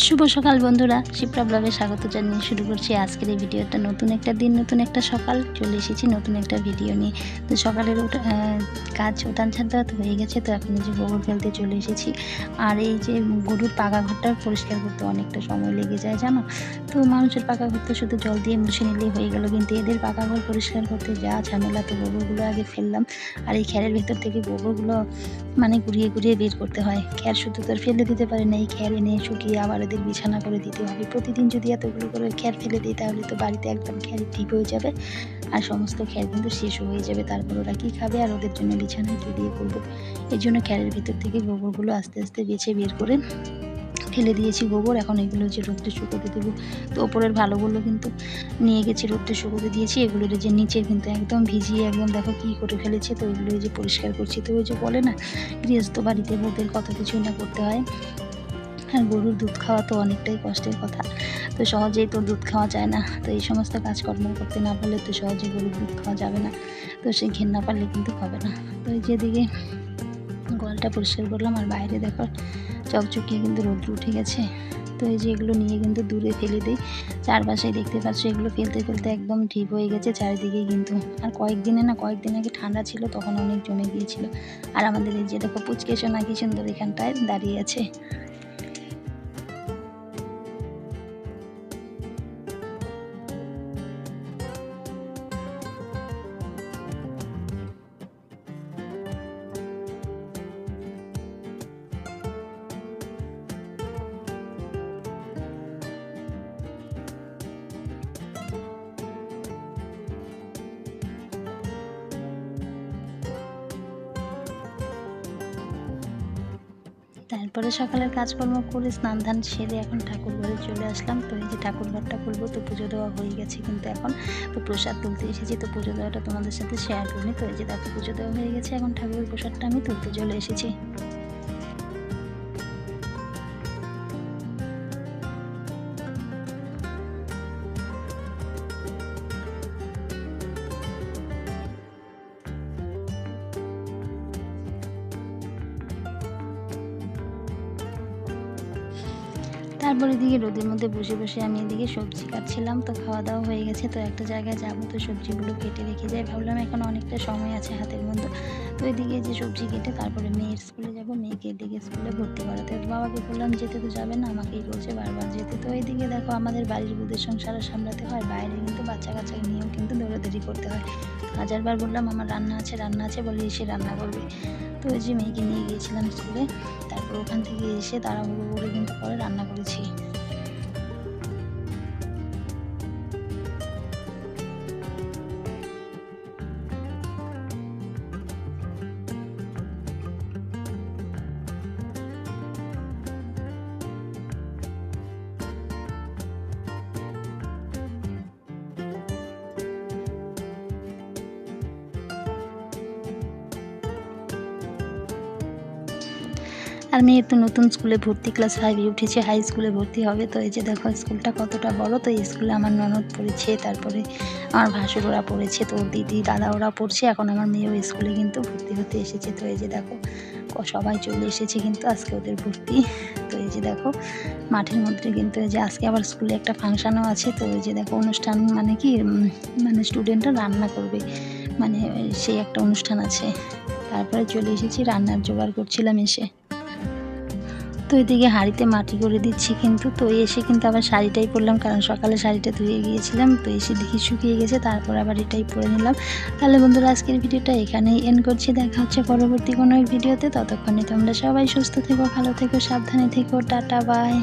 শুভ সকাল বন্ধুরা, শিপ্রা ব্লগে স্বাগত জানিয়ে শুরু করছি আজকের এই ভিডিওটা। নতুন একটা দিন, নতুন একটা সকাল, চলে এসেছি নতুন একটা ভিডিও নিয়ে। তো সকালের কাজ উঠান ঝাড় দেওয়া তো হয়ে গেছে, তো এখন এই যে গোবর ফেলতে চলে এসেছি। আর এই যে গরুর পাকা ঘরটা পরিষ্কার করতে অনেকটা সময় লেগে যায় জানো। তো মানুষের পাকা ঘর তো শুধু জল দিয়ে মুছে নিলেই হয়ে গেল, কিন্তু এদের পাকা ঘর পরিষ্কার করতে যা ঝামেলা। তো গোবরগুলো আগে ফেললাম, আর এই খ্যারের ভেতর থেকে গোবরগুলো মানে ঘুরিয়ে ঘুরিয়ে বের করতে হয়। খ্যার শুধু তো আর ফেলে দিতে পারে না, এই খ্যার এনে শুকিয়ে আবার এদের বিছানা করে দিতে হবে। প্রতিদিন যদি এতগুলো করে খ্যার ফেলে দিই তাহলে তো বাড়িতে একদম খ্যারি ঠিক হয়ে যাবে, আর সমস্ত খ্যার কিন্তু শেষও হয়ে যাবে। তারপর ওরা কী খাবে, আর ওদের জন্য বিছানায় কী দিয়ে করবো। এই জন্য খ্যারের ভিতর থেকে গোবরগুলো আস্তে আস্তে বেছে বের করে ফেলে দিয়েছি গোবর। এখন এগুলো যে রোদ্রে শুকোতে দেবো। তো ওপরের ভালোগুলো কিন্তু নিয়ে গেছি রোদ্রে শুকোতে দিয়েছি, এগুলোর যে নিচের কিন্তু একদম ভিজিয়ে একদম দেখো কী করে ফেলেছে। তো ওইগুলো যে পরিষ্কার করছি। তো ওই যে বলে না, গৃহস্থ বাড়িতে বউদের কত কিছুই না করতে হয়। আর গরুর দুধ খাওয়া তো অনেকটাই কষ্টের কথা, তো সহজেই তো দুধ খাওয়া যায় না। তো এই সমস্ত কাজকর্ম করতে না পারলে তো সহজে গরুর দুধ খাওয়া যাবে না, তো সেই ঘেন না পারলে কিন্তু হবে না। তো এই যেদিকে গোয়ালটা পরিষ্কার করলাম, আর বাইরে দেখো চকচকিয়ে কিন্তু রোদ্র উঠে গেছে। তো এই যে এগুলো নিয়ে কিন্তু দূরে ফেলে দিই। চারপাশে দেখতে পাচ্ছ এগুলো ফেলতে ফেলতে একদম ঠিক হয়ে গেছে চারিদিকে কিন্তু। আর কয়েকদিন আগে ঠান্ডা ছিল, তখন অনেক জমে গিয়েছিল। আর আমাদের এই যে দেখো পুচকে সোনা কি সুন্দর এখানটায় দাঁড়িয়ে আছে। তারপরে সকালের কাজকর্ম করে স্নান ধান সেরে এখন ঠাকুর ঘরে চলে আসলাম। তো এই যে ঠাকুর ঘরটা খুলবো, তো পুজো দেওয়া হয়ে গেছে কিন্তু এখন তো প্রসাদ তুলতে এসেছি। তো পুজো দেওয়াটা তোমাদের সাথে শেয়ার করিনি। তো এই যে দেখো পুজো দেওয়া হয়ে গেছে, এখন ঠাকুরের প্রসাদটা আমি তুলতে চলে এসেছি। তারপর এদিকে রোদের মধ্যে বসে বসে আমি এদিকে সবজি কাটছিলাম। তো খাওয়া দাওয়া হয়ে গেছে, তো একটা জায়গায় যাবো, তো সবজিগুলো কেটে রেখে যাই। ভাবলাম এখন অনেকটা সময় আছে হাতের মধ্যে। তো এদিকে যে সবজি কেটে তারপরে মেয়ের স্কুলে যাব, মেয়েকে এদিকে স্কুলে ভর্তি করাতে। বাবাকে বললাম যেতে তো যাবে না, আমাকেই বলছে বারবার যেতে। তো এইদিকে দেখো আমাদের বাড়ির বুদের সংসার সামলাতে হয়, বাইরে কিন্তু বাচ্চা কাচ্চা নিয়েও কিন্তু দৌড়াদৌড়ি করতে হয়। হাজারবার বললাম আমার রান্না আছে বলে এসে রান্না করবে। তো ওই যে মেয়েকে নিয়ে গিয়েছিলাম স্কুলে, তারপর ওখান থেকে এসে তাড়াহুড়ো করে কিন্তু পরে রান্না করেছি। আর মেয়ের তো নতুন স্কুলে ভর্তি, ক্লাস 5-এ উঠেছে, হাই স্কুলে ভর্তি হবে। তো এই যে দেখো স্কুলটা কতটা বড়। তো এই স্কুলে আমার ননদ পড়েছে, তারপরে আমার ভাসুর ওরা পড়েছে, তো দিদি দাদা ওরা পড়ছে। এখন আমার মেয়েও স্কুলে কিন্তু ভর্তি হতে এসেছে। তো এই যে দেখো সবাই চলে এসেছে কিন্তু আজকে ওদের ভর্তি। তো এই যে দেখো মাঠের মধ্যে কিন্তু এই যে আজকে আবার স্কুলে একটা ফাংশানও আছে। তো এই যে দেখো অনুষ্ঠান মানে কি, মানে স্টুডেন্টরা রান্না করবে, মানে সেই একটা অনুষ্ঠান আছে। তারপরে চলে এসেছি, রান্নার জোগাড় করছিলাম এসে। তো এদিকে হাঁড়িতে মাটি করে দিচ্ছি কিন্তু। তো এসে কিন্তু আবার শাড়িটাই পরলাম, কারণ সকালে শাড়িটা ধুয়ে গিয়েছিলাম। তো এসে দেখি শুকিয়ে গেছে, তারপর আবার এটাই পরে নিলাম। তাহলে বন্ধুরা আজকের ভিডিওটা এখানেই এন্ড করছি। দেখা হচ্ছে পরবর্তী কোনো এক ভিডিওতে। ততক্ষণে তোমরা সবাই সুস্থ থেকো, ভালো থেকো, সাবধানে থেকো। Tata, by.